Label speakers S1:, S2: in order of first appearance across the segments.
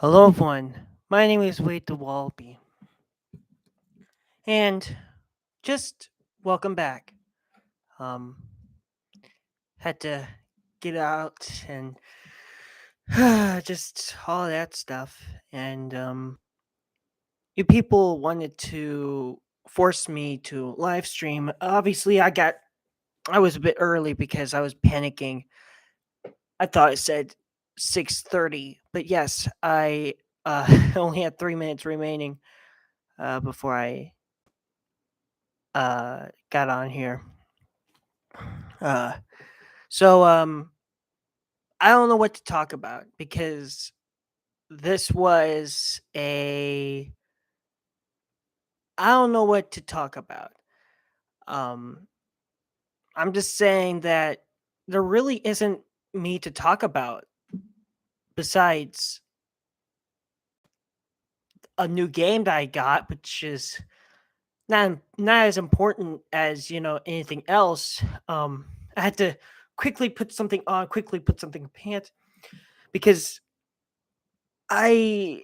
S1: Hello, everyone. My name is Wade the Wallaby, and just welcome back. Um, had to get out and just all that stuff, and you people wanted to force me to live stream. Obviously, I was a bit early because I was panicking. I thought it said 6:30, but yes, I only had 3 minutes remaining before I got on here. Uh, so I don't know what to talk about because this was a I don't know what to talk about. Um, I'm just saying that there really isn't me to talk about besides a new game that I got, which is not as important as anything else. I had to quickly put something on, quickly put something in pants because I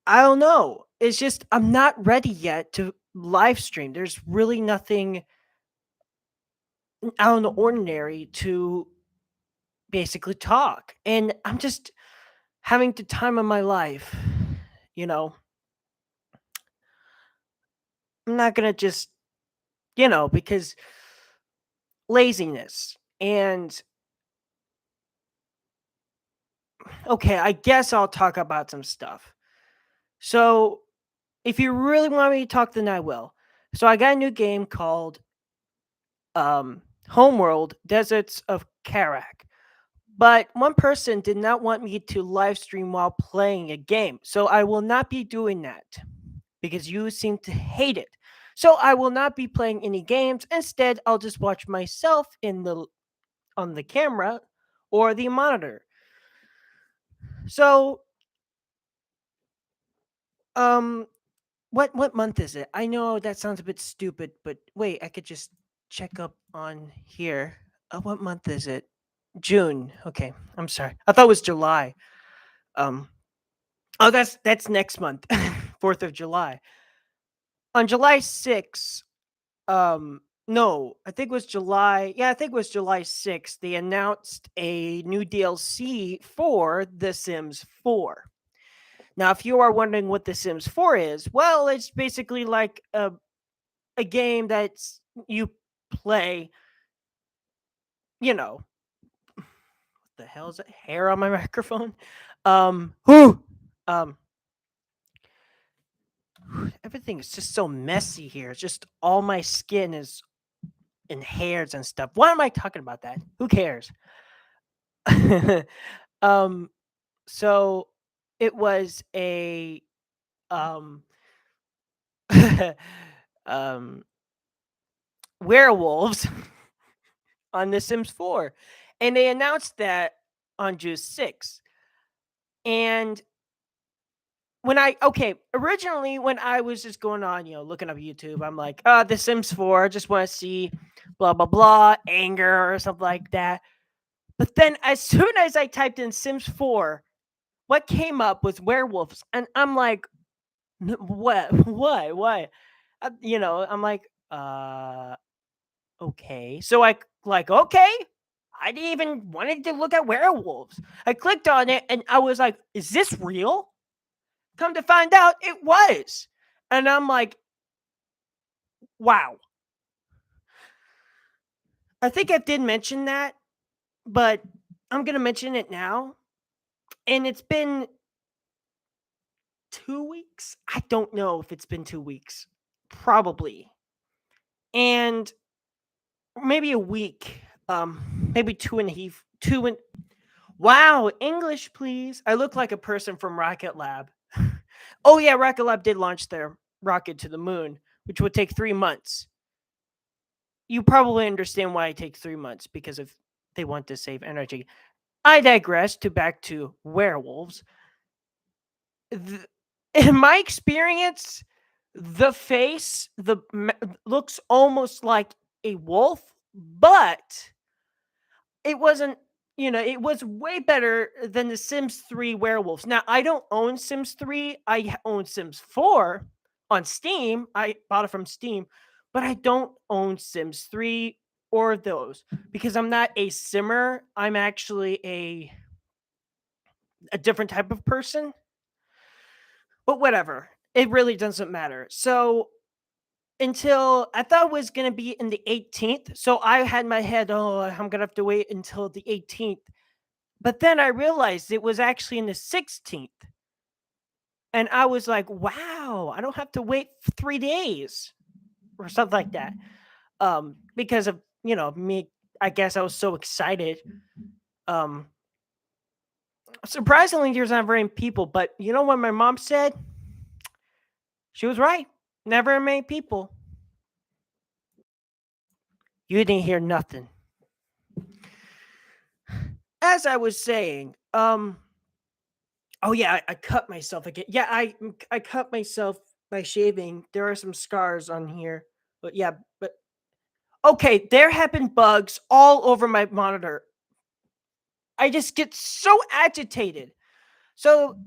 S1: I don't know. It's just I'm not ready yet to live stream. There's really nothing out of the ordinary to basically talk. And I'm just having the time of my life. You know, I'm not going to just, because laziness. And okay, I guess I'll talk about some stuff. So if you really want me to talk, then I will. So I got a new game called Homeworld Deserts of Karak. But one person did not want me to live stream while playing a game. So I will not be doing that because you seem to hate it. So I will not be playing any games. Instead, I'll just watch myself in the on the camera or the monitor. So, um what month is it? I know that sounds a bit stupid, but wait, I could just check up on here. What month is it? June. Okay. I'm sorry. I thought it was July. Um Oh, that's next month, 4th of July. On July 6th, no, I think it was July. Yeah, I think it was July 6th. They announced a new DLC for The Sims 4. Now, if you are wondering what The Sims 4 is, well, it's basically like a game that's you play, you know, what the hell is it? Hair on my microphone? Whew, um, everything is just so messy here. It's just all my skin is in hairs and stuff. Why am I talking about that? Who cares? um, so it was a um um werewolves on The Sims 4. And they announced that on June 6th. And originally when I was just going on, looking up YouTube, I'm like, The Sims 4, I just want to see blah blah blah, anger or something like that. But then as soon as I typed in Sims 4, what came up was werewolves. And I'm like, what? Why? I'm like, okay. So okay. I didn't even wanted to look at werewolves. I clicked on it and I was like, is this real? Come to find out, it was. And I'm like, wow. I think I did mention that, but I'm going to mention it now. And it's been 2 weeks. I don't know if it's been 2 weeks. Probably. And maybe a week. Maybe two and a half. Wow, English, please. I look like a person from Rocket Lab. Oh yeah, Rocket Lab did launch their rocket to the moon, which would take 3 months. You probably understand why it takes 3 months because if they want to save energy. I digress. To back to werewolves. Th- in my experience, the face looks almost like a wolf, but it wasn't. it was way better than the Sims 3 werewolves. Now, I don't own Sims 3. Own Sims 4 on Steam. I bought it from Steam, but I don't own Sims 3 or those because I'm not a simmer. I'm actually a different type of person, but whatever. It really doesn't matter. So, until I thought it was going to be in the 18th. So I had my head, oh, I'm going to have to wait until the 18th. But then I realized it was actually in the 16th. And I was like, wow, I don't have to wait 3 days or something like that. Because of, me, I guess I was so excited. Um, Surprisingly, there's not very many people, but you know what my mom said? She was right. Never many people. You didn't hear nothing. As I was saying, oh yeah, I cut myself again. Yeah, I cut myself by shaving. There are some scars on here, but yeah, but okay, there have been bugs all over my monitor. I just get so agitated. So,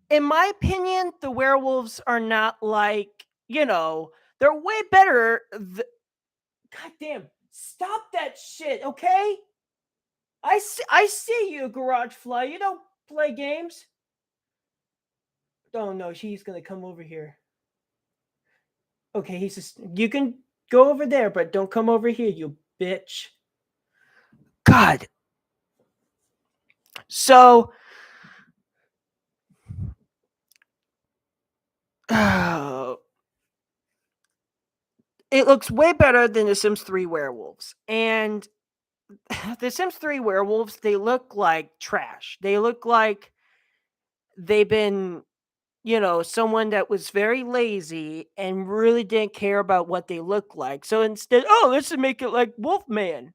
S1: in my opinion, the werewolves are not like, they're way better. God damn, stop that shit, okay? I see you, Garage Fly. You don't play games. Oh no, she's gonna come over here. Okay, he's just. You can go over there, but don't come over here, you bitch. God. So, it looks way better than The Sims 3 werewolves. And The Sims 3 werewolves, they look like trash. They look like they've been, someone that was very lazy and really didn't care about what they look like. So instead, oh, let's just make it like Wolfman.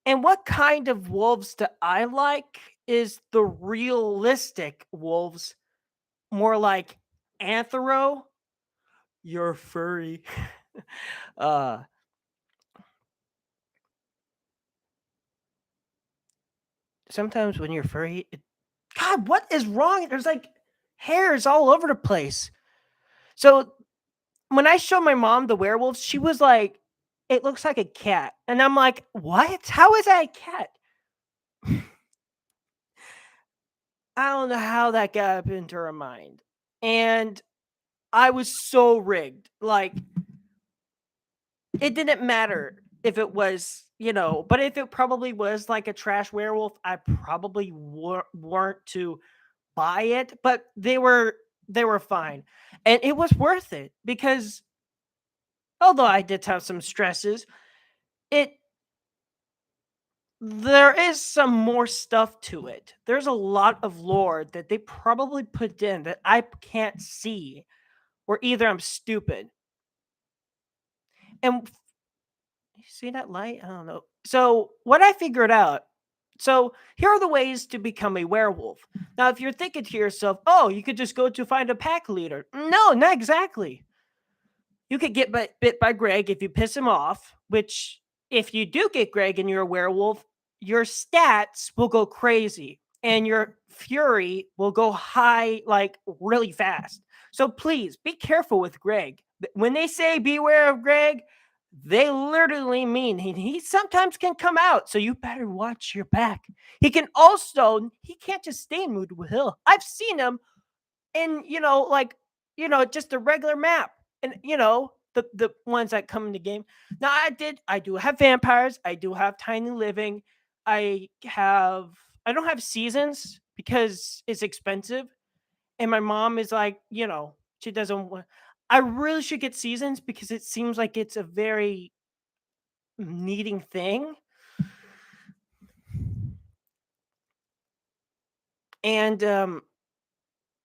S1: And what kind of wolves do I like is the realistic wolves, more like Anthro. You're furry. uh Sometimes when you're furry, God, what is wrong? There's like hairs all over the place. So when I showed my mom the werewolves, she was like, "It looks like a cat," and I'm like, "What? How is that a cat?" I don't know how that got up into her mind, and I was so rigged. Like it didn't matter if it was, but if it probably was like a trash werewolf, I probably weren't to buy it, but they were fine. And it was worth it because although I did have some stresses, it there is some more stuff to it. There's a lot of lore that they probably put in that I can't see, or either I'm stupid. And you see that light? I don't know. So, what I figured out, so here are the ways to become a werewolf. Now, if you're thinking to yourself, oh, you could just go to find a pack leader. No, not exactly. You could get bit by Greg if you piss him off, which, if you do get Greg and you're a werewolf, your stats will go crazy and your fury will go high, like really fast. So please be careful with Greg. When they say beware of Greg, they literally mean he sometimes can come out. So you better watch your back. He can't just stay in Moodle Hill. I've seen him in, just a regular map, and the ones that come in the game. Now I do have vampires, I do have tiny living, I don't have seasons because it's expensive, and my mom is like, she doesn't want. I really should get seasons because it seems like it's a very needing thing. And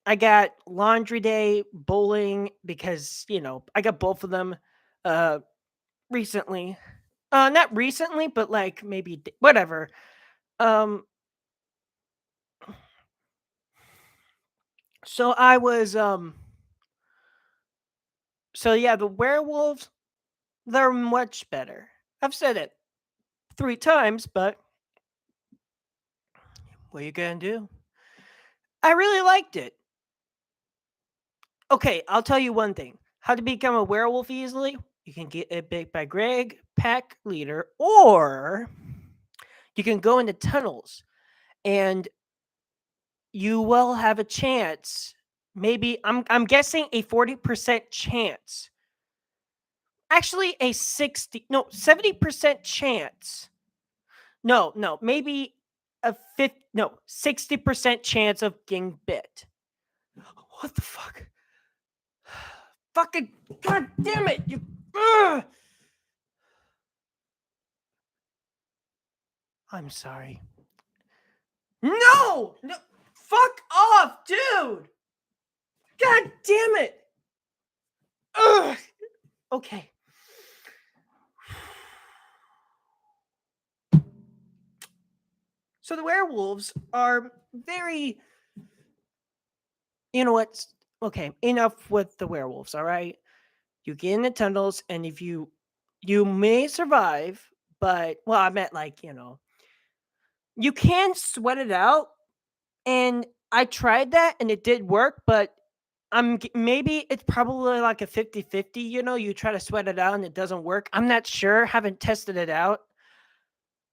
S1: I got laundry day, bowling because, I got both of them uh recently. Not recently, but like maybe whatever. Um so I was so yeah, the werewolves, they're much better. I've said it 3 times, but What are you gonna do? I really liked it. Okay, I'll tell you one thing. How to become a werewolf easily? You can get it bit by Greg, pack leader, or you can go into tunnels and you will have a chance. Maybe I'm guessing a 40% chance. Actually a 60 no, 70% chance. No, no, maybe a 50 no, 60% chance of getting bit. What the fuck? Fucking god damn it. You Ugh! I'm sorry. No! No! Fuck off, dude! God damn it! Ugh! Okay. So the werewolves are very. You know what? Okay, enough with the werewolves, all right? You get in the tunnels, and if you may survive, but well, I meant like, you can sweat it out, and I tried that and it did work, but maybe it's probably like a 50-50. You try to sweat it out and it doesn't work. I'm not sure, haven't tested it out.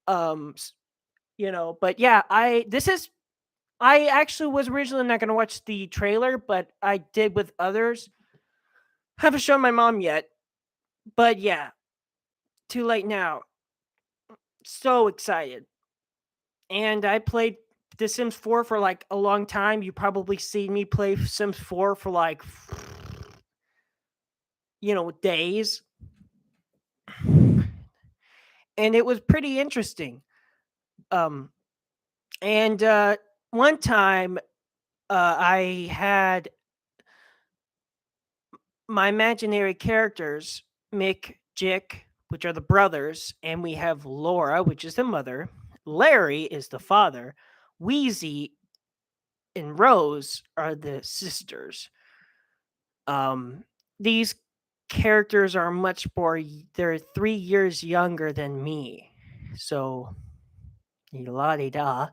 S1: Um, s- but yeah, I actually was originally not going to watch the trailer, but I did with others. Haven't shown my mom yet, but yeah, too late now. So excited. And I played The Sims 4 for like a long time. You probably seen me play Sims 4 for like days. And it was pretty interesting. Um and one time I had my imaginary characters, Mick, Jick, which are the brothers, and we have Laura, which is the mother, Larry is the father, Wheezy and Rose are the sisters. Um, these characters are much more. They're 3 years younger than me, so la di da,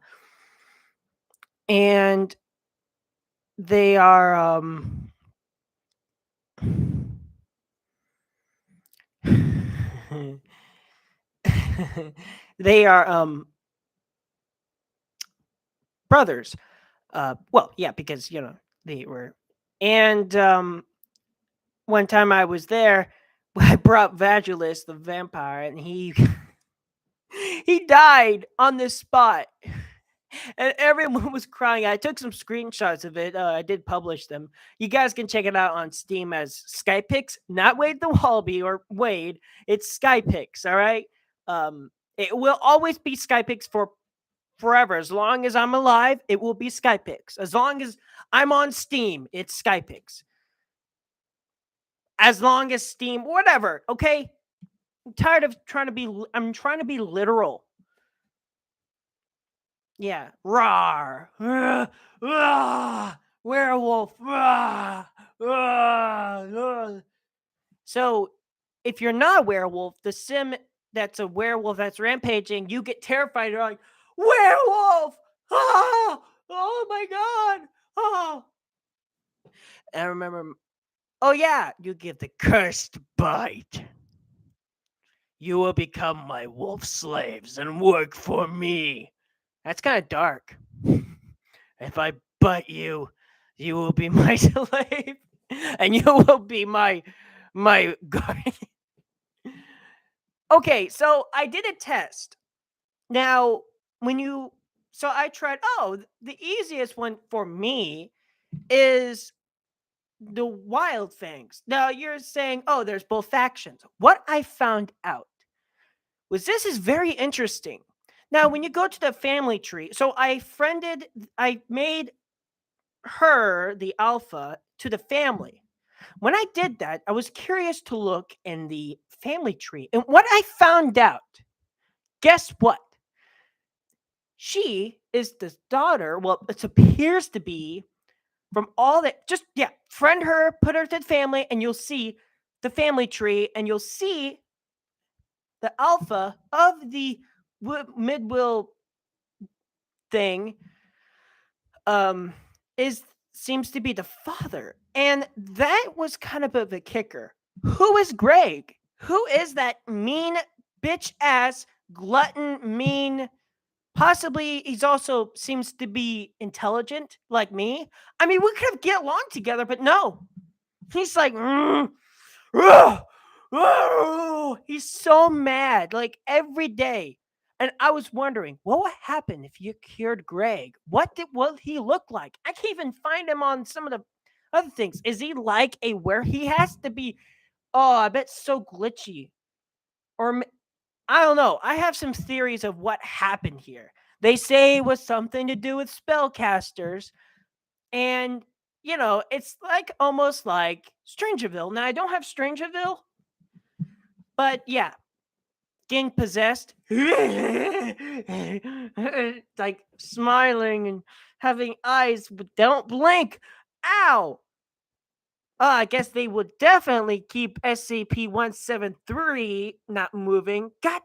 S1: and they are they are brothers. Well, yeah, because they were, and one time I was there, I brought Vagilis, the vampire, and he he died on this spot. And everyone was crying. I took some screenshots of it. I did publish them. You guys can check it out on Steam as Skypix, not Wade the Wallaby or Wade. It's Skypix, all right? It will always be Skypix for forever. As long as I'm alive, it will be Skypix. As long as I'm on Steam, it's Skypix. As long as Steam, whatever, okay? I'm tired of I'm trying to be literal. Yeah. Rawr. Werewolf. So, if you're not a werewolf, the sim that's a werewolf that's rampaging, you get terrified. You're like, werewolf! Ah! Oh my god! Oh. I remember, oh yeah, you give the cursed bite. You will become my wolf slaves and work for me. That's kind of dark. If I butt you, you will be my slave, and you will be my guardian. Okay, so I did a test. Now, when you so I tried. Oh, the easiest one for me is the wild fangs. Now you're saying, oh, there's both factions. What I found out was this is very interesting. Now, when you go to the family tree, so I made her the alpha to the family. When I did that, I was curious to look in the family tree. And what I found out, guess what? She is the daughter. Well, it appears to be from all that. Just, yeah, friend her, put her to the family, and you'll see the family tree, and you'll see the alpha of the mid will thing um, is seems to be the father, and that was kind of a kicker. Who is Greg? Who is that mean bitch ass glutton mean? Possibly he's also seems to be intelligent like me. I mean, we could have get along together, but no. He's like, "Ugh, ugh." He's so mad like every day. And I was wondering, what would happen if you cured Greg? What he look like? I can't even find him on some of the other things. Is he like a where he has to be? Oh, I bet so glitchy. Or I don't know. I have some theories of what happened here. They say it was something to do with spellcasters, and it's like almost like Strangerville. Now I don't have Strangerville, but yeah, getting possessed, like smiling and having eyes but don't blink. Ow! I guess they would definitely keep SCP-173 not moving. God.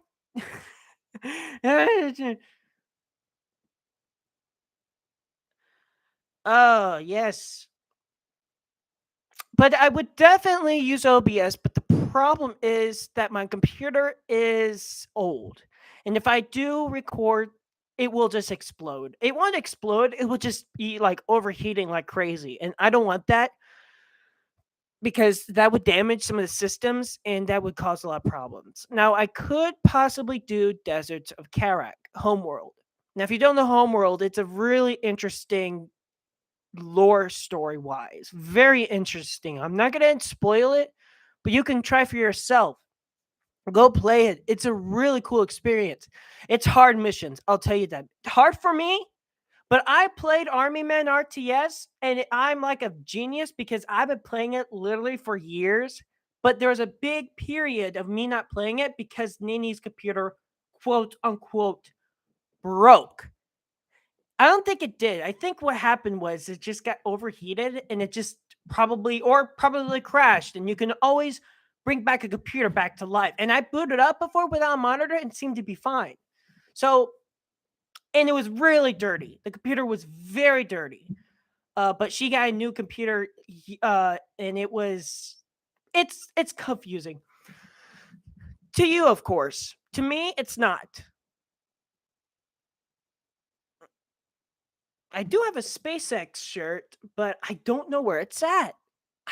S1: Oh, yes. But I would definitely use OBS, but the problem is that my computer is old. And if I do record, it will just explode. It won't explode, it will just be like overheating like crazy. And I don't want that because that would damage some of the systems and that would cause a lot of problems. Now, I could possibly do Deserts of Karak, Homeworld. Now, if you don't know Homeworld, it's a really interesting lore story wise. Very interesting. I'm not going to spoil it, but you can try for yourself. Go play it. It's a really cool experience. It's hard missions. I'll tell you that. Hard for me, but I played Army Men RTS and I'm like a genius because I've been playing it literally for years. But there was a big period of me not playing it because Nini's computer, quote unquote, broke. I don't think it did. I think what happened was it just got overheated and it just probably crashed. And you can always bring back a computer back to life. And I booted up before without a monitor and seemed to be fine. So, and it was really dirty. The computer was very dirty. But she got a new computer, and it's confusing to you, of course. To me, it's not. I do have a SpaceX shirt, but I don't know where it's at.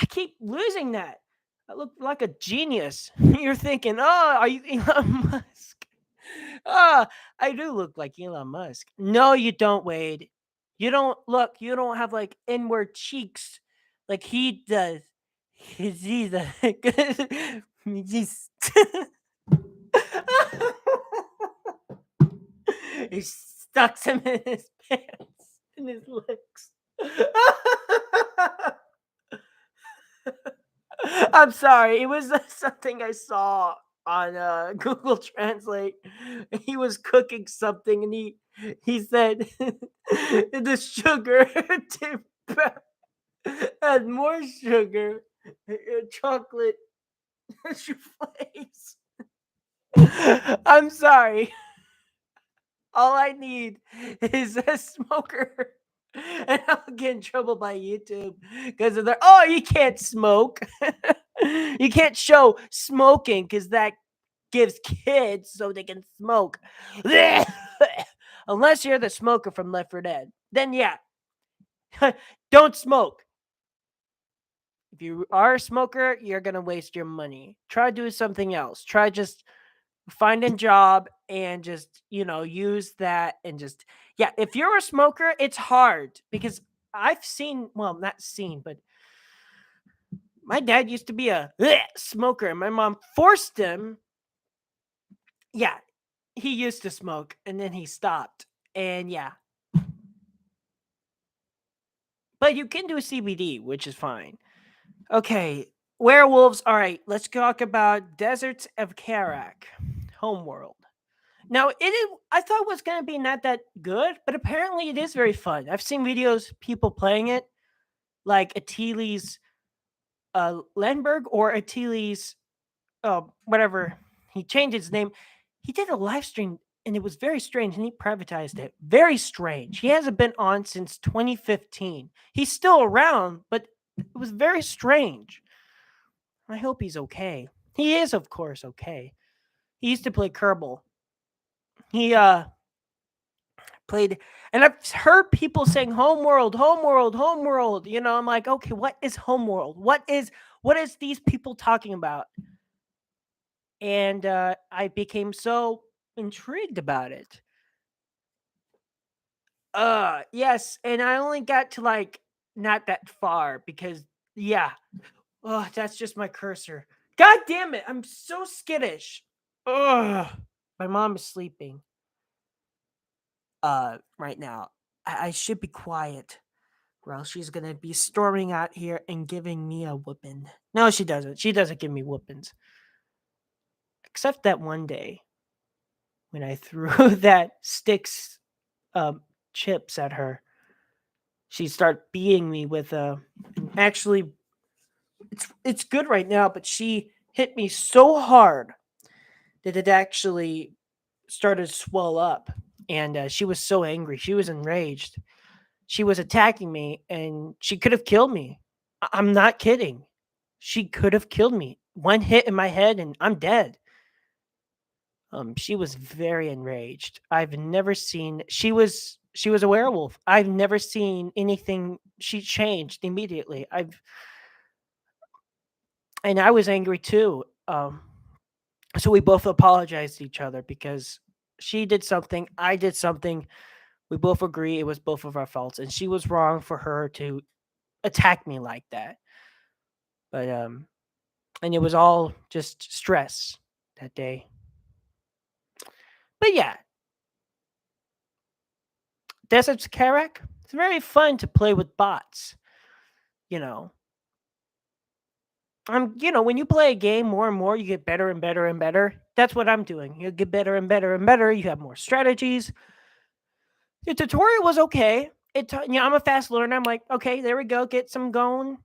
S1: I keep losing that. I look like a genius. You're thinking, oh, are you Elon Musk? Ah, I do look like Elon Musk. No, you don't, Wade. You don't look, you don't have like inward cheeks like he does. He's he's he stuck some in his pants in his legs. I'm sorry. It was something I saw on Google Translate. He was cooking something, and he said the sugar had more sugar, chocolate souffles. I'm sorry. All I need is a smoker. And I'll get in trouble by YouTube because they're, oh, you can't smoke. You can't show smoking because that gives kids so they can smoke. Unless you're the smoker from Left 4 Dead. Then yeah, don't smoke. If you are a smoker, you're going to waste your money. Try doing something else. Try just find a job and just use that and just yeah, if you're a smoker it's hard because I've seen, well, not seen, but my dad used to be a smoker and my mom forced him. Yeah, he used to smoke and then he stopped, and yeah, but you can do CBD, which is fine. Okay, werewolves. All right, let's talk about Deserts of Karak, Homeworld. Now, I thought it was going to be not that good, but apparently it is very fun. I've seen videos, people playing it, like Atiles Lenberg or Atiles, whatever. He changed his name. He did a live stream and it was very strange. And he privatized it. Very strange. He hasn't been on since 2015. He's still around, but it was very strange. I hope he's okay. He is, of course, okay. He used to play Kerbal. He played, and I've heard people saying Homeworld, Homeworld, Homeworld. I'm like, okay, what is Homeworld? What is these people talking about? And I became so intrigued about it. Yes, and I only got to like not that far because yeah. Oh, that's just my cursor. God damn it! I'm so skittish. Ugh. My mom is sleeping. Right now. I should be quiet, or else she's gonna be storming out here and giving me a whooping. No, she doesn't. She doesn't give me whoopings. Except that one day when I threw that sticks um chips at her. She started beating me with actually it's good right now, but she hit me so hard that it actually started to swell up. And she was so angry. She was enraged. She was attacking me and she could have killed me. I'm not kidding. She could have killed me. One hit in my head and I'm dead. She was very enraged. I've never seen she was a werewolf. I've never seen anything. She changed immediately. I was angry too. So we both apologized to each other because she did something, I did something. We both agree it was both of our faults, and she was wrong for her to attack me like that. But and it was all just stress that day. But yeah, Desert Karak. It's very fun to play with bots. You know, when you play a game more and more, you get better and better and better. That's what I'm doing. You get better and better and better. You have more strategies. The tutorial was okay. I'm a fast learner. I'm like, okay, there we go, get some going.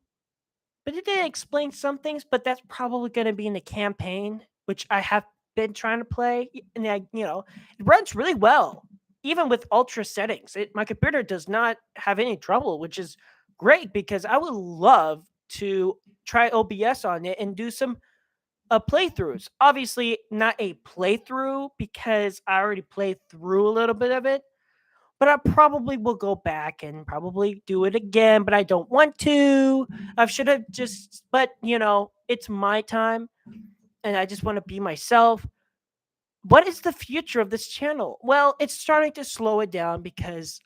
S1: But it did explain some things, but that's probably going to be in the campaign, which I have been trying to play. And it runs really well, even with ultra settings. My computer does not have any trouble, which is great because I would love to try OBS on it and do some playthroughs. Obviously, not a playthrough because I already played through a little bit of it, but I probably will go back and probably do it again, but I don't want to. I should have just, but it's my time and I just want to be myself. What is the future of this channel? Well, it's starting to slow it down because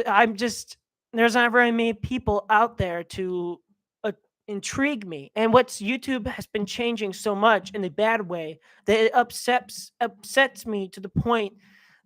S1: I'm just there's not very many people out there to uh, intrigue me. And what's YouTube has been changing so much in a bad way that it upsets me to the point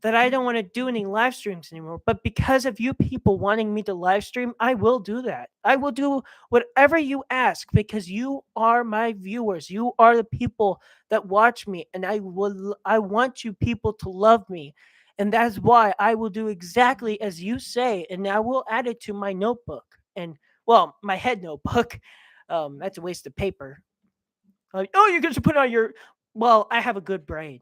S1: that I don't want to do any live streams anymore. But because of you people wanting me to live stream, I will do that. I will do whatever you ask because you are my viewers. You are the people that watch me, and I want you people to love me. And that's why I will do exactly as you say, and I will add it to my notebook. And well, my head notebook. That's a waste of paper. Like, oh, you're going to put on your. Well, I have a good brain.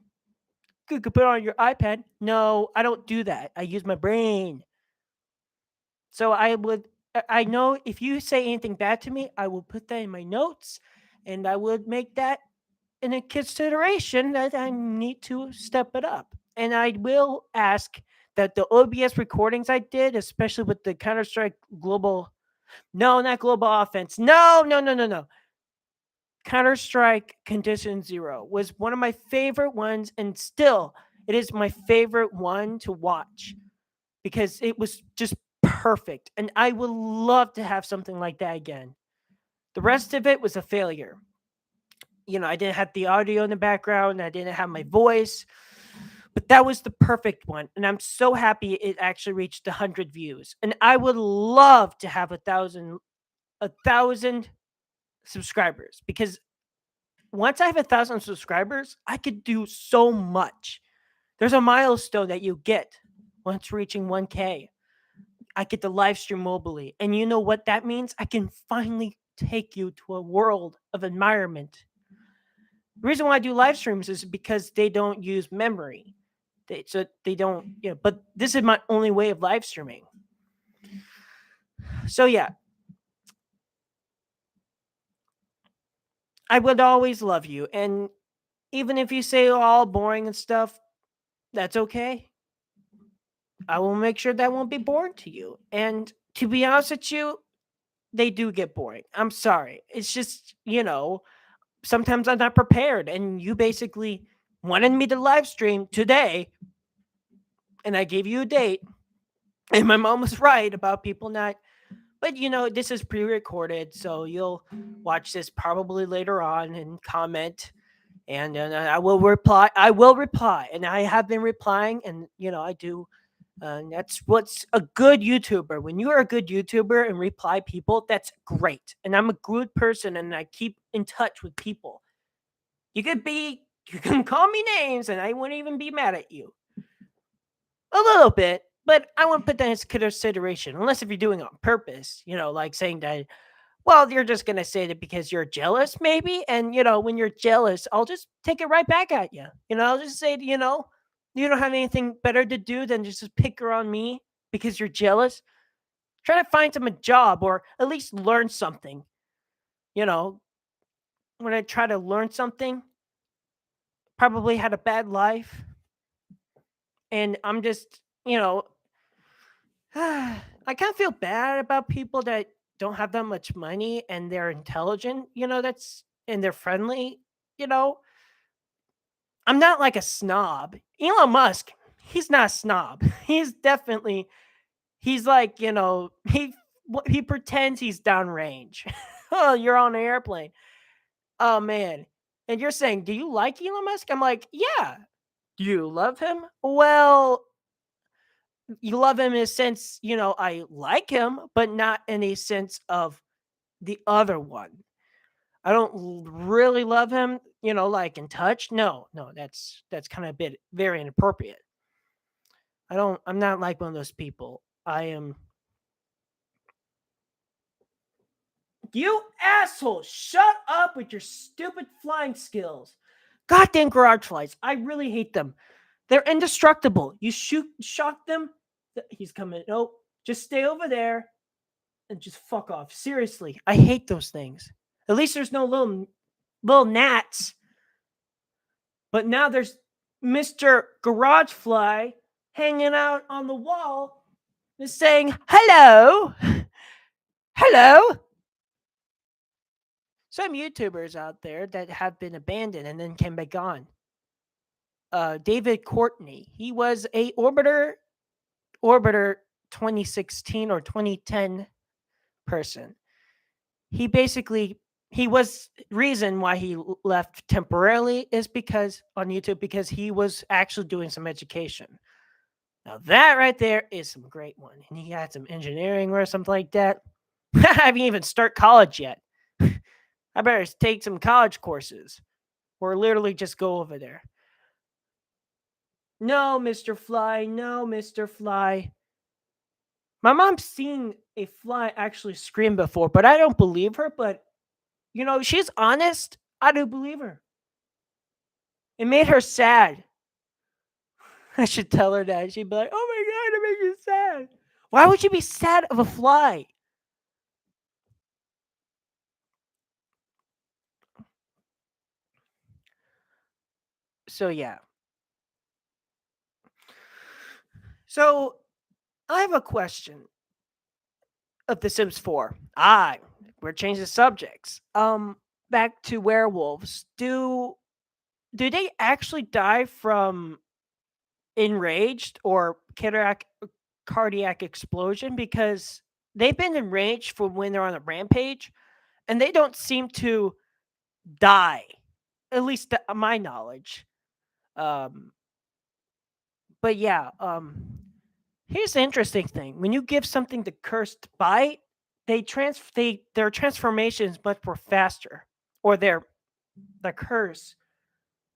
S1: You could put it on your iPad. No, I don't do that. I use my brain. So I know if you say anything bad to me, I will put that in my notes, and I would make that in a consideration that I need to step it up. And I will ask that the OBS recordings I did, especially with the Counter Strike Global, no, not Global Offense, no, no, no, no, no. Counter Strike Condition Zero was one of my favorite ones, and still, it is my favorite one to watch because it was just perfect. And I would love to have something like that again. The rest of it was a failure. I didn't have the audio in the background, I didn't have my voice, but that was the perfect one. And I'm so happy it actually reached 100 views. And I would love to have a thousand subscribers because once I have 1,000 subscribers, I could do so much. There's a milestone that you get once reaching 1K. I get to live stream mobily. And you know what that means? I can finally take you to a world of environment The reason why I do live streams is because they don't use memory. So they don't, but this is my only way of live streaming. So yeah, I would always love you. And even if you say all boring and stuff, that's okay. I will make sure that won't be boring to you. And to be honest with you, they do get boring. I'm sorry. It's just, sometimes I'm not prepared. And you basically wanted me to live stream today, and I gave you a date. And my mom was right about people not. But this is pre-recorded, so you'll watch this probably later on and comment, and I will reply. I will reply, and I have been replying, and I do. And that's what's a good YouTuber. When you are a good YouTuber and reply people, that's great. And I'm a good person, and I keep in touch with people. You can call me names, and I wouldn't even be mad at you. A little bit, but I wouldn't put that into consideration unless if you're doing it on purpose. Like saying that. Well, you're just gonna say that because you're jealous, maybe. And when you're jealous, I'll just take it right back at you. I'll just say, you don't have anything better to do than just pick her on me because you're jealous. Try to find some a job or at least learn something. You know, when I try to learn something, probably had a bad life, and I'm just, I kind of feel bad about people that don't have that much money and they're intelligent. That's and they're friendly. You know, I'm not like a snob. Elon Musk, he's not a snob. He's like, he pretends he's downrange. Oh, you're on an airplane. Oh man. And you're saying, "Do you like Elon Musk?" I'm like, "Yeah." Do you love him? Well, you love him in a sense, I like him, but not in a sense of the other one. I don't really love him, like in touch. No, no, that's kind of a bit very inappropriate. I'm not like one of those people. I am. You asshole, shut up with your stupid flying skills. Goddamn garage flies. I really hate them. They're indestructible. You shot them. He's coming. Nope. Just stay over there and just fuck off. Seriously, I hate those things. At least there's no little gnats. But now there's Mr. Garagefly hanging out on the wall, is saying hello, hello. Some YouTubers out there that have been abandoned and then came back on. David Courtney, he was a orbiter 2016 or 2010 person. He basically he was reason why he left temporarily is because on YouTube because he was actually doing some education. Now that right there is some great one, and he had some engineering or something like that. I haven't even start college yet. I better take some college courses, or literally just go over there. No, Mister Fly. No, Mister Fly. My mom's seen a fly actually scream before, but I don't believe her. But she's honest. I do believe her. It made her sad. I should tell her that. She'd be like, "Oh my god, it made you sad." Why would you be sad of a fly? So yeah. So I have a question of The Sims 4. We're changing subjects. Back to werewolves. Do they actually die from enraged or cardiac explosion? Because they've been enraged for when they're on a rampage, and they don't seem to die, at least to my knowledge. Um, but yeah, here's the interesting thing: when you give something the cursed bite, their transformation is much more faster, or their curse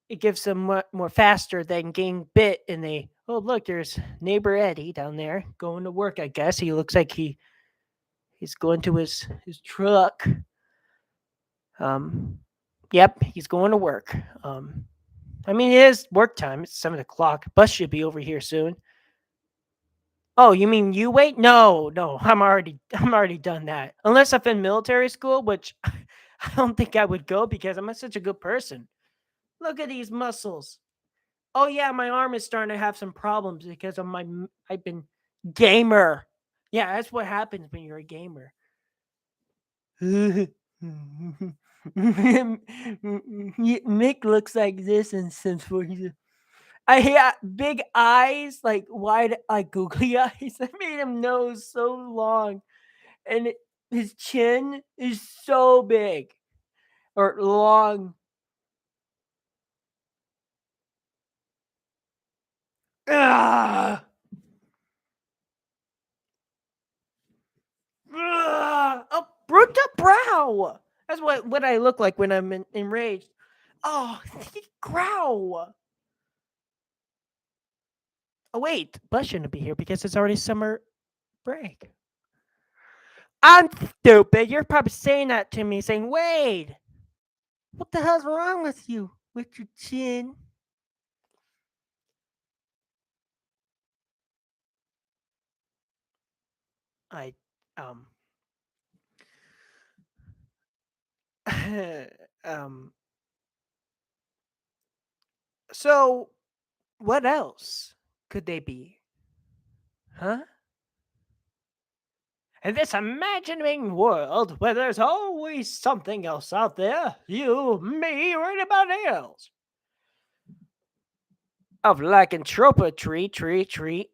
S1: it gives them more faster than getting bit. And they oh look, there's neighbor Eddie down there going to work. I guess he looks like he's going to his truck. Um, Yep, he's going to work. I mean, it is work time. It's 7 o'clock. Bus should be over here soon. Oh, you mean you wait? No, no, I'm already done that. Unless I'm in military school, which I don't think I would go because I'm not such a good person. Look at these muscles. Oh yeah, my arm is starting to have some problems because of I've been gamer. Yeah, that's what happens when you're a gamer. Mick looks like this in Sims 4. I had big eyes, like wide, like googly eyes. That made him nose so long, and his chin is so big or long. Ah, a Bruta brow. That's what I look like when I'm enraged. Oh, growl. Oh wait, Bus shouldn't be here because it's already summer break. I'm stupid. You're probably saying that to me, saying, Wade, what the hell's wrong with you? With your chin? I, um, um, so what else could they be? Huh? In this imagining world where there's always something else out there, you, me, or anybody else. Of lycanthropy, tree.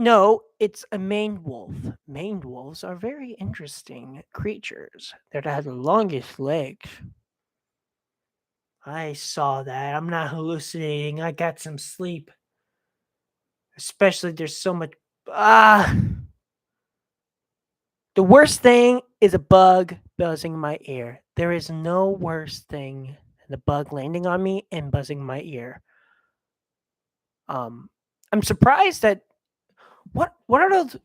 S1: No, it's a maned wolf. Maned wolves are very interesting creatures. They're that have the longest legs. I saw that. I'm not hallucinating. I got some sleep. Especially there's so much. Ah, the worst thing is a bug buzzing my ear. There is no worse thing than a bug landing on me and buzzing my ear. Um, I'm surprised that what are those?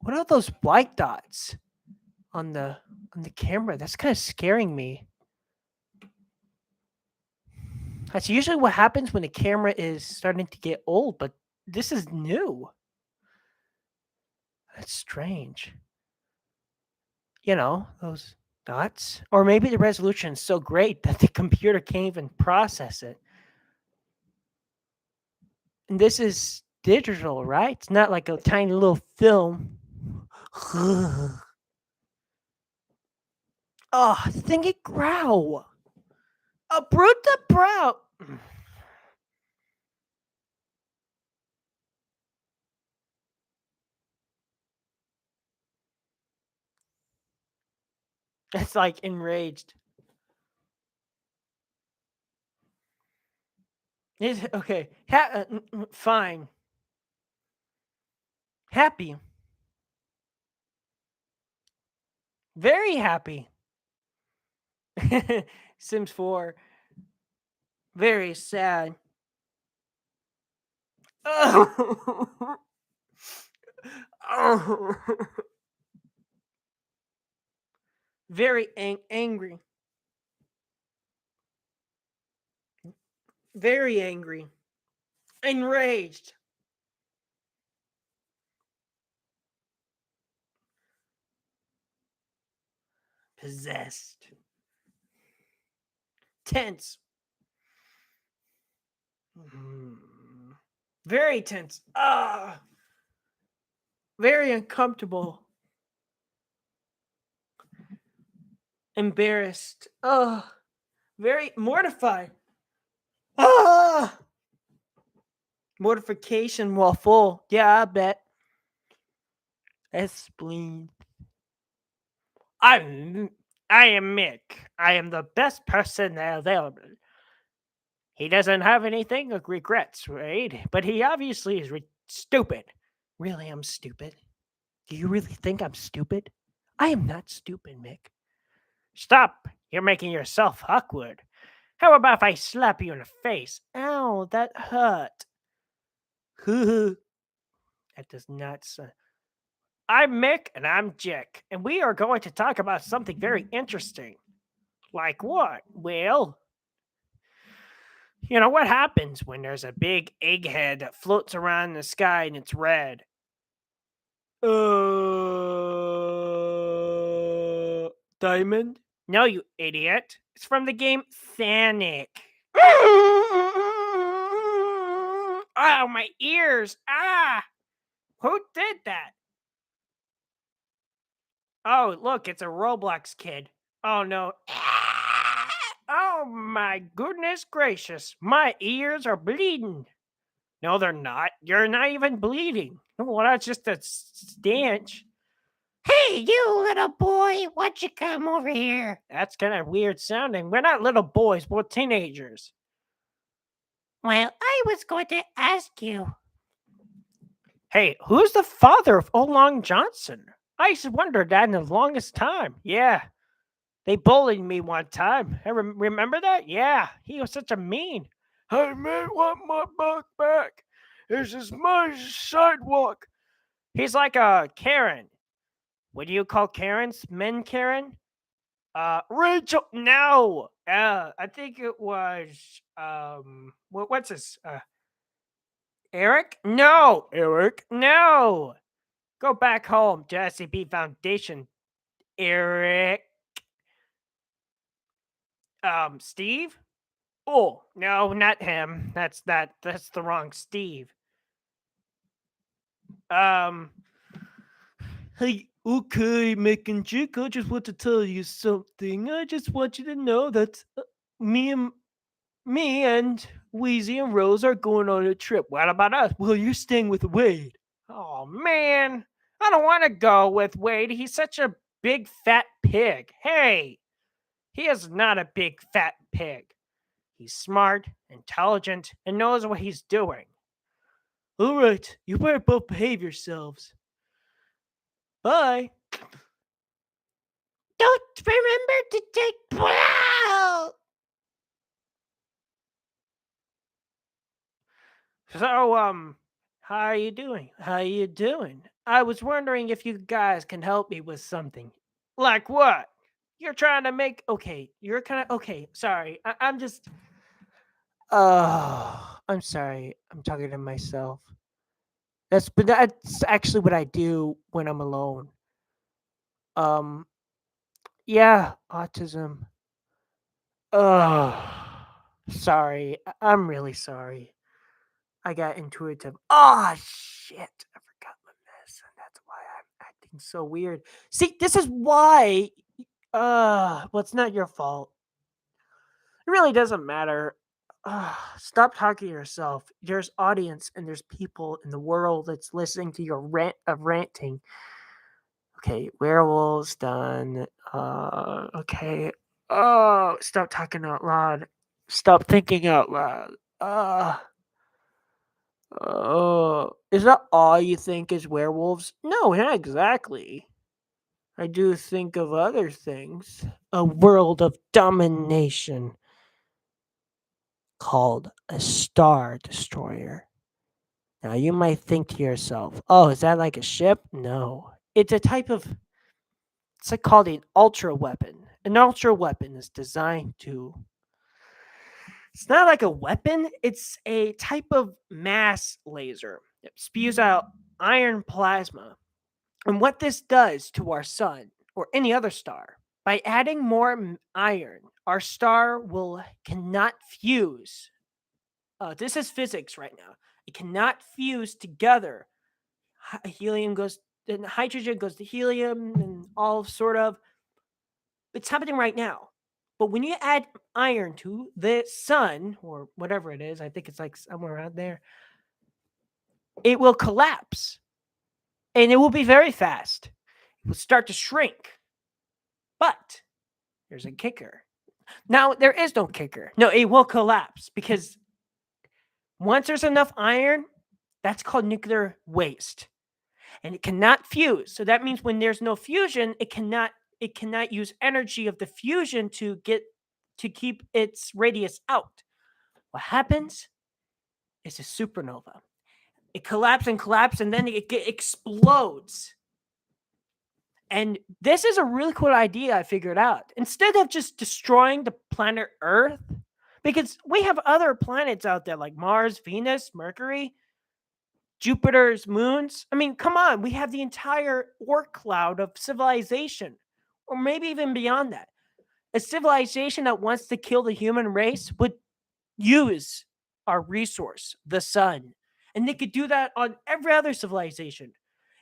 S1: What are those white dots on the camera? That's kind of scaring me. That's usually what happens when the camera is starting to get old, but this is new. That's strange. Those dots. Or maybe the resolution is so great that the computer can't even process it. And this is digital, right? It's not like a tiny little film. Oh, thingy growl. A bruta brow. It's like enraged. Okay. Fine. Happy. Very happy. Sims 4. Very sad. Oh. Oh. Very angry. Very angry. Enraged. Possessed. Tense. Mm. Very tense. Ah. Very uncomfortable. Embarrassed. Oh. Very mortified. Ah. Mortification while full. Yeah, I bet. Spleen. I'm I am Mick. I am the best person available. He doesn't have anything of regrets, right? But he obviously is stupid. Really, I'm stupid? Do you really think I'm stupid? I am not stupid, Mick. Stop! You're making yourself awkward. How about if I slap you in the face? Ow, that hurt. that does not sound. I'm Mick and I'm Jack, and we are going to talk about something very interesting. Like what? Well, you know what happens when there's a big egghead that floats around in the sky and it's red? Diamond? No, you idiot. It's from the game Sonic. Oh, my ears. Ah! Who did that? Oh, look, it's a Roblox kid. Oh, no. Oh, my goodness gracious. My ears are bleeding. No, they're not. You're not even bleeding. Well, that's just a stench. Hey, you little boy, why'd you come over here? That's kind of weird sounding. We're not little boys, we're teenagers. Well, I was going to ask you. Hey, who's the father of Olong Johnson? I used to wonder that in the longest time. Yeah, they bullied me one time. I remember that? Yeah, he was such a mean. I may want my buck back. This is my sidewalk. He's like a Karen. What do you call Karens? Men Karen? Rachel. No. I think it was what's this? Eric? No. Eric? No. Go back home to SCP Foundation. Eric. Steve? Oh, no, not him. That's the wrong Steve. Um Hey, okay, Mick and Jake, I just want to tell you something. I just want you to know that me and Wheezy and Rose are going on a trip. What about us? Well, you're staying with Wade. Oh man, I don't want to go with Wade. He's such a big fat pig. Hey, he is not a big fat pig. He's smart, intelligent, and knows what he's doing. All right, you better both behave yourselves. Bye. Don't remember to take. Wow! So, how are you doing? How you doing? I was wondering if you guys can help me with something. Like what? You're trying to make. Okay, you're kind of. Okay, sorry. I'm just. I'm sorry. I'm talking to myself. That's actually what I do when I'm alone. Um, yeah, autism. Sorry. I'm really sorry. I got intuitive. Oh shit! I forgot my medicine. That's why I'm acting so weird. See, this is why. Well, it's not your fault. It really doesn't matter. Stop talking to yourself. There's audience and there's people in the world that's listening to your rant of ranting. Okay, werewolves done. Okay. Oh, stop talking out loud. Stop thinking out loud. Oh, is that all you think is werewolves? No, not exactly. I do think of other things. A world of domination called a Star Destroyer. Now, you might think to yourself, oh, is that like a ship? No. It's a type of, it's like called an ultra weapon. An ultra weapon is designed to, it's not like a weapon, it's a type of mass laser. It spews out iron plasma. And what this does to our sun or any other star, by adding more iron, our star will cannot fuse. This is physics right now. It cannot fuse together. Helium goes, then hydrogen goes to helium, and all sort of. It's happening right now. But when you add iron to the sun or whatever it is, I think it's like somewhere around there, it will collapse, and it will be very fast. It will start to shrink. But there's a kicker. Now, there is no kicker. No, it will collapse because once there's enough iron, that's called nuclear waste. And it cannot fuse. So that means when there's no fusion, it cannot use energy of the fusion to keep its radius out. What happens is a supernova. It collapses and collapses, and then it explodes. And this is a really cool idea I figured out. Instead of just destroying the planet Earth, because we have other planets out there like Mars, Venus, Mercury, Jupiter's moons. I mean, come on, we have the entire Oort cloud of civilization, or maybe even beyond that. A civilization that wants to kill the human race would use our resource, the sun. And they could do that on every other civilization.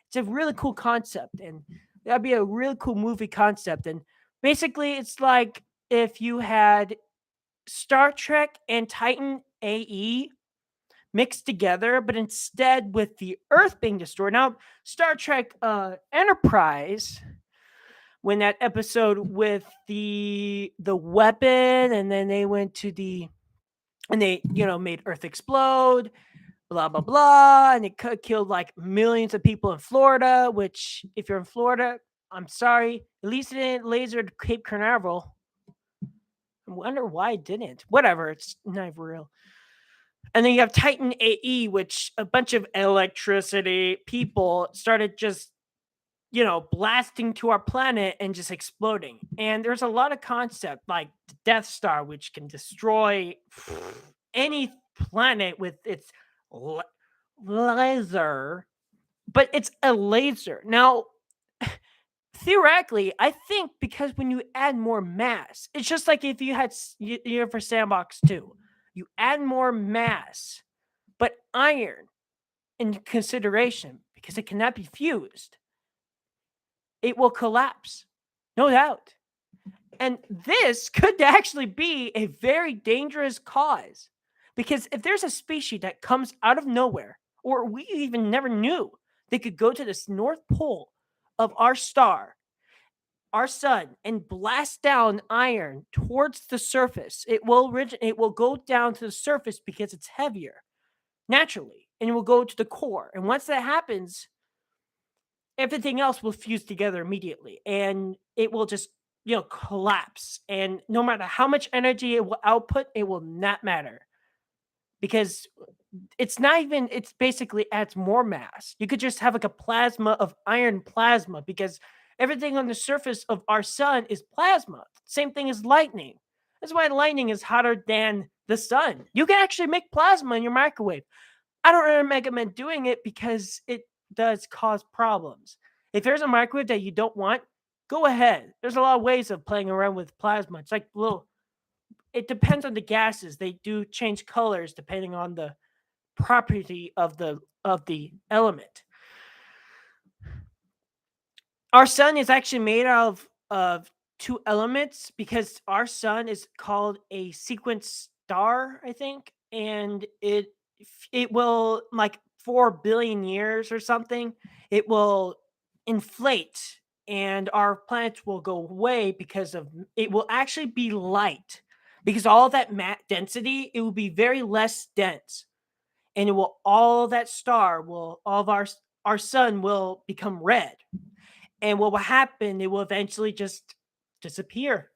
S1: It's a really cool concept, and that'd be a really cool movie concept. And basically, it's like if you had Star Trek and Titan AE mixed together, but instead with the Earth being destroyed. Now, Star Trek Enterprise, when that episode with the weapon, and then they went to the and they made Earth explode, blah blah blah, and it killed like millions of people in Florida. Which, if you're in Florida, I'm sorry, at least it didn't laser to Cape Canaveral. I wonder why it didn't. Whatever, it's not real. And then you have Titan AE, which a bunch of electricity people started just, blasting to our planet and just exploding. And there's a lot of concept like the Death Star, which can destroy any planet with its la- laser, but it's a laser. Now, theoretically, I think because when you add more mass, it's just like if you had, for Sandbox 2, you add more mass, but iron in consideration because it cannot be fused, it will collapse. No doubt. And this could actually be a very dangerous cause because if there's a species that comes out of nowhere, or we even never knew they could go to this North Pole of our star, our sun, and blast down iron towards the surface, it will go down to the surface because it's heavier naturally, and it will go to the core. And once that happens, everything else will fuse together immediately, and it will just collapse. And no matter how much energy it will output, it will not matter because it's basically adds more mass. You could just have like a plasma of iron plasma because everything on the surface of our sun is plasma. Same thing as lightning. That's why lightning is hotter than the sun. You can actually make plasma in your microwave. I don't really recommend doing it because it does cause problems. If there's a microwave that you don't want, go ahead. There's a lot of ways of playing around with plasma. It's like little. It depends on the gases. They do change colors depending on the property of the element. Our sun is actually made out of two elements because our sun is called a sequence star, I think, and it will, like, 4 billion years or something, it will inflate and our planets will go away because of it will actually be light because all that density, it will be very less dense, and it will all that star will all of our sun will become red. And what will happen, it will eventually just disappear.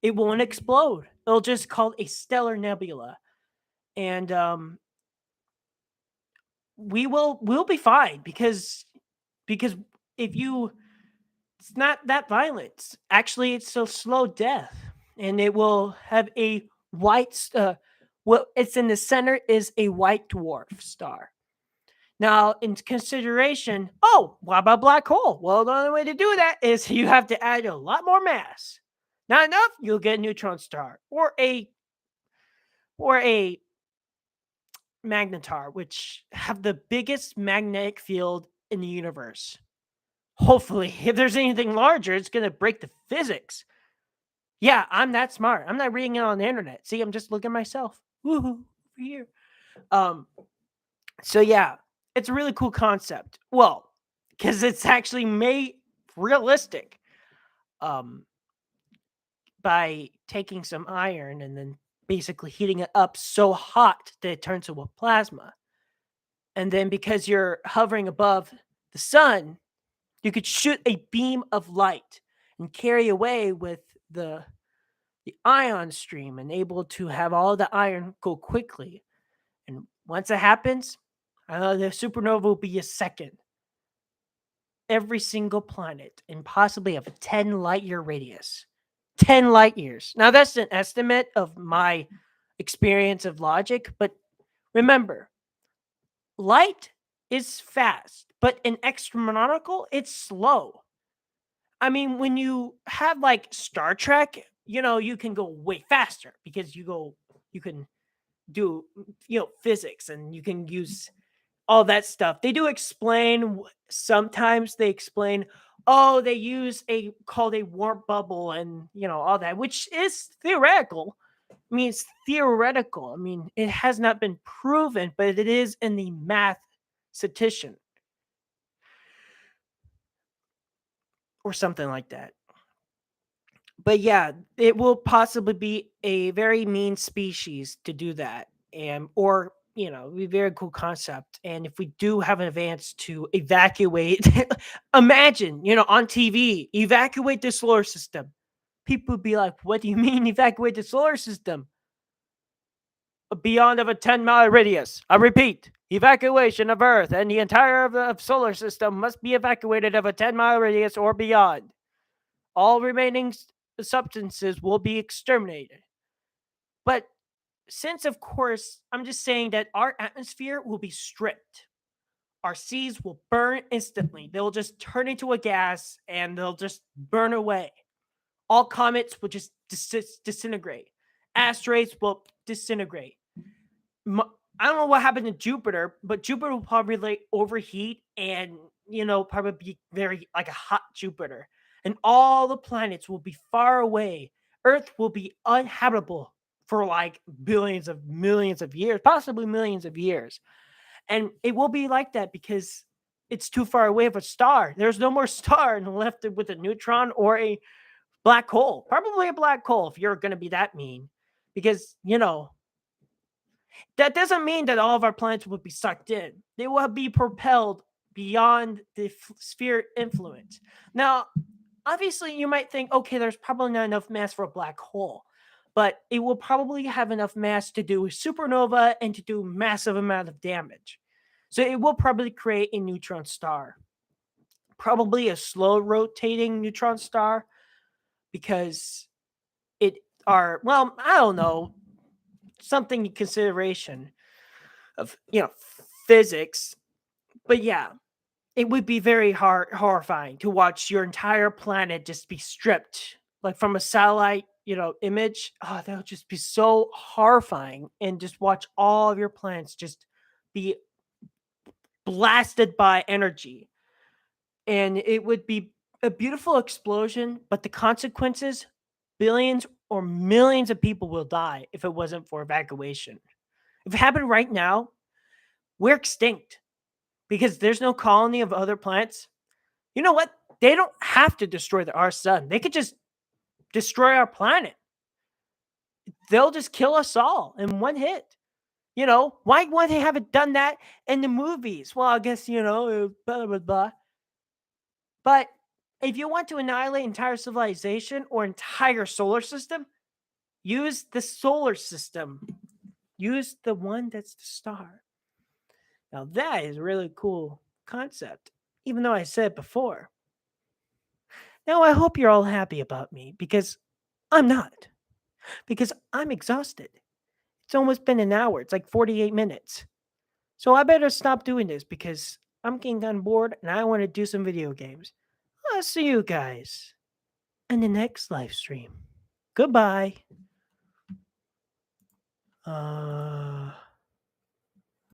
S1: It won't explode. It'll just call a stellar nebula. And we'll be fine because if you it's not that violent. Actually, it's a slow death, and it will have a what it's in the center is a white dwarf star. Now, in consideration, oh, what about black hole? Well, the only way to do that is you have to add a lot more mass. Not enough, you'll get a neutron star or a magnetar, which have the biggest magnetic field in the universe. Hopefully, if there's anything larger, it's gonna break the physics. Yeah, I'm that smart. I'm not reading it on the internet. See, I'm just looking at myself. Woohoo, over here. Um, So yeah, it's a really cool concept. Well, because it's actually made realistic um, by taking some iron and then basically heating it up so hot that it turns into a plasma. And then because you're hovering above the sun, you could shoot a beam of light and carry away with the ion stream and able to have all the iron go quickly. And once it happens, the supernova will be a second. every single planet and possibly have a 10 light year radius. 10 light years. Now, that's an estimate of my experience of logic, but remember, light is fast, but in astronomical, it's slow. I mean, when you have like Star Trek, you can go way faster because you can do, physics and you can use all that stuff. They do explain, sometimes they explain, oh, they use a called a warp bubble and, all that, which is theoretical. I mean, it's theoretical. I mean, it has not been proven, but it is in the mathematician or something like that. But yeah, it will possibly be a very mean species to do that, and or be a very cool concept. And if we do have an advance to evacuate, imagine on TV, evacuate the solar system. People would be like, "What do you mean evacuate the solar system?" Beyond of a 10-mile radius. I repeat, evacuation of Earth and the entire of solar system must be evacuated of a 10-mile radius or beyond. All remaining substances will be exterminated. But since, of course, I'm just saying that our atmosphere will be stripped. Our seas will burn instantly. They'll just turn into a gas and they'll just burn away. All comets will just disintegrate. Asteroids will disintegrate. I don't know what happened to Jupiter, but Jupiter will probably like overheat and probably be very like a hot Jupiter, and all the planets will be far away. Earth will be uninhabitable for like billions of millions of years, possibly millions of years, and it will be like that because it's too far away of a star. There's no more star left with a neutron or a black hole. Probably a black hole if you're going to be that mean, because that doesn't mean that all of our planets would be sucked in. They will be propelled beyond the sphere influence. Now, obviously, you might think, okay, there's probably not enough mass for a black hole, but it will probably have enough mass to do a supernova and to do massive amount of damage. So it will probably create a neutron star, probably a slow rotating neutron star, because it are, well, I don't know, something in consideration of physics. But yeah, it would be very horrifying to watch your entire planet just be stripped like from a satellite image. Oh, that would just be so horrifying. And just watch all of your planets just be blasted by energy, and it would be a beautiful explosion, but the consequences, billions or millions of people will die if it wasn't for evacuation. If it happened right now, we're extinct because there's no colony of other planets. You know what? They don't have to destroy our sun. They could just destroy our planet. They'll just kill us all in one hit. Why would they haven't done that in the movies? Well, I guess, blah, blah, blah. But if you want to annihilate entire civilization or entire solar system, use the solar system. Use the one that's the star. Now that is a really cool concept, even though I said it before. Now I hope you're all happy about me because I'm not. Because I'm exhausted. It's almost been an hour. It's like 48 minutes. So I better stop doing this because I'm getting on board and I want to do some video games. I'll see you guys in the next live stream. Goodbye.